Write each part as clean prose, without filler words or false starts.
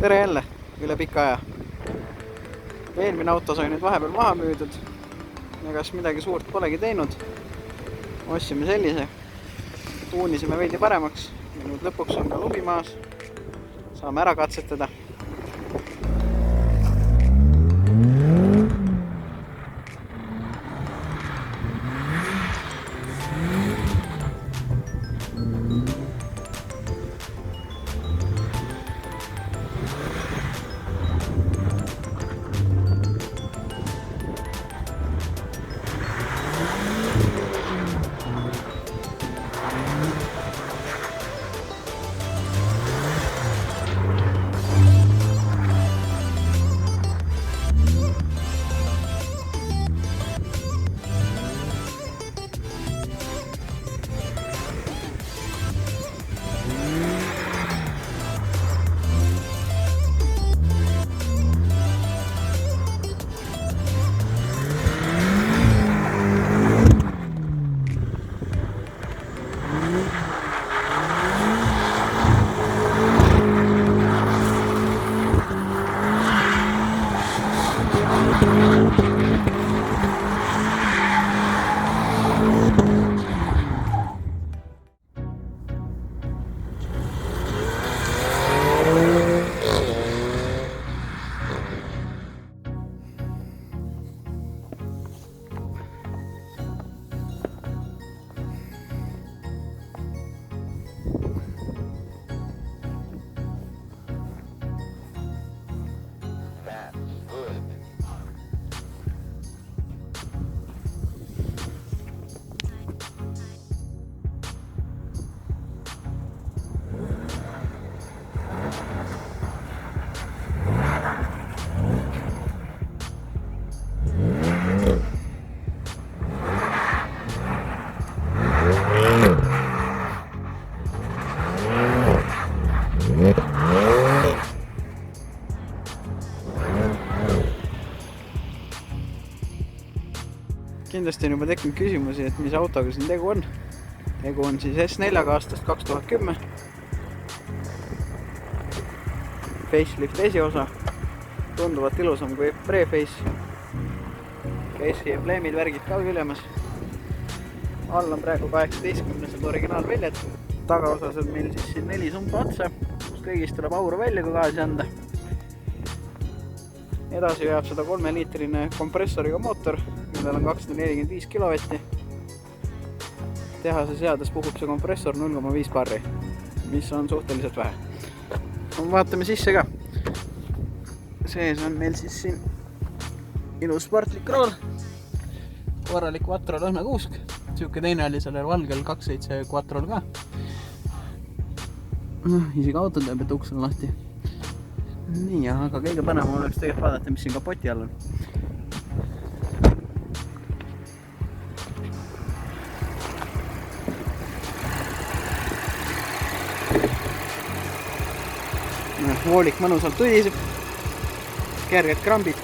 Tere jälle, üle pika aja. Eelmine auto sai nüüd vahepeal maha müüdud. Egas midagi suurt polegi teinud. Ostsime sellise. Tuunisime veidi paremaks. Ja nüüd lõpuks on ka lumi maas. Saame ära katsetada. Kindlasti on juba tekkinud küsimusi, et mis autoga siin tegu on. Tegu on siis S4 aastast 2010. Facelift esiosa. Tunduvalt ilusam kui Preface. Case'i embleemid, värgid ka ülemas. All on praegu 18 originaalväljad. Tagaosas on meil siis siin 4 sumpa otsa, kus kõigist tuleb auru välja, kui gaasi anda. Edasi veab 103-liitrine kompressoriga mootor, millel on 245 kilovatti. Tehase seades puhub see kompressor 0,5 barri, mis on suhteliselt vähe. Vaatame sisse ka. Sees on meil siis siin ilus sportlik rool, korralik Quattro lõhnakuusk. Siuke teine oli sellel valgel 2.7 Quattrol ka. Isegi auto teeb, et uks on lahti. Nii, aga kõige põnevam oleks tegelikult vaadata, mis siin kapoti all on. Voolik mõnusalt tudiseb. Kerged krambid.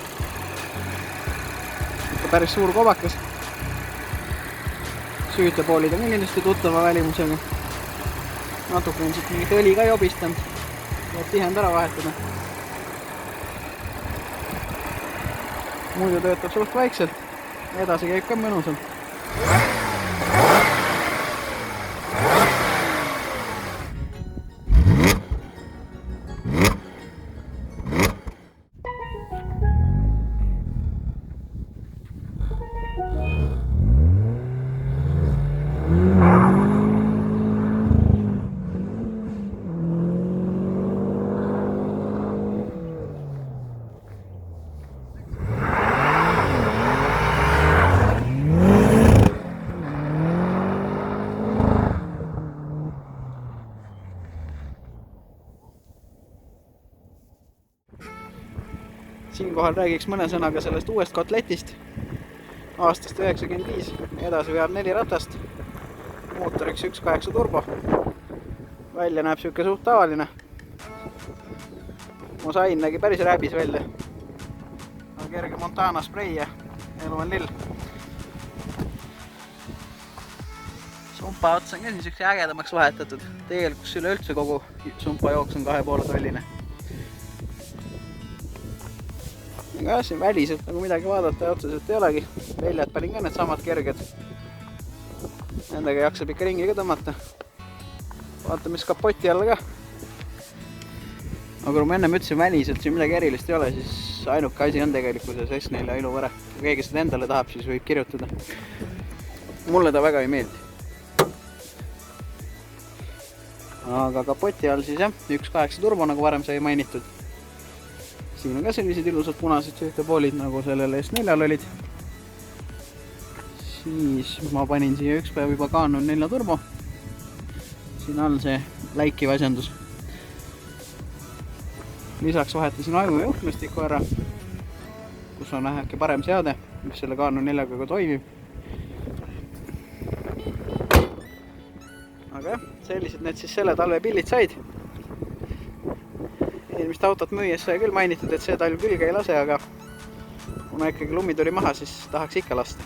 Ikka päris suur kobakas. Süütepoolid on kindlasti tuttava välimusega. Natuke on siit mingit õli ka jobistanud. Tuleb tihend ära vahetada. Muidu töötab suht vaikselt. Edasi käib ka mõnusalt. Siinkohal räägiks mõne sõnaga sellest uuest kotletist aastast 95. Edasi veab 4 ratast, mootoriks 1.8 turbo. Välja näeb siuke suht tavaline. Mosain nägi päris rääbis välja. Kerge Montana sprei ja elu on lill. Sumpa ots on ka niisuguse ägedamaks vahetatud. Tegelikult üleüldse kogu sumpa jooks on 2,5 tolline. aga jah, siin väliselt nagu midagi vaadata otseselt ei olegi. Väljad pärin ka need samad kerged. Nendega jaksab ikka ringi ka tõmmata. Vaata, mis kapoti alla ka. Aga kui ma ennem ütlesin väliselt siin midagi erilist ei ole, siis ainuke asi on tegelikult see S4 iluvõre. Kui keegi seda endale tahab, siis võib kirjutada. Mulle ta väga ei meeldi. Aga kapoti all siis jah, 1.8 turbo, nagu varem sai mainitud. Siin on ka sellised ilusad punased söötepoolid, nagu sellel S4-l olid. Siis ma panin siia üks päev juba Canon 4 turbo. Siin all see läikiv asjandus. Lisaks vahetasin aju ja juhtmestiku ära, kus on väheke parem seade, mis selle Canon 4-ga ka toimib. Aga jah, sellised need siis selle talve pillid said. Eelmist autot müües sai küll mainitud, et see talv külge ei lase, aga kuna ikkagi lumi tuli maha, siis tahaks ikka lasta.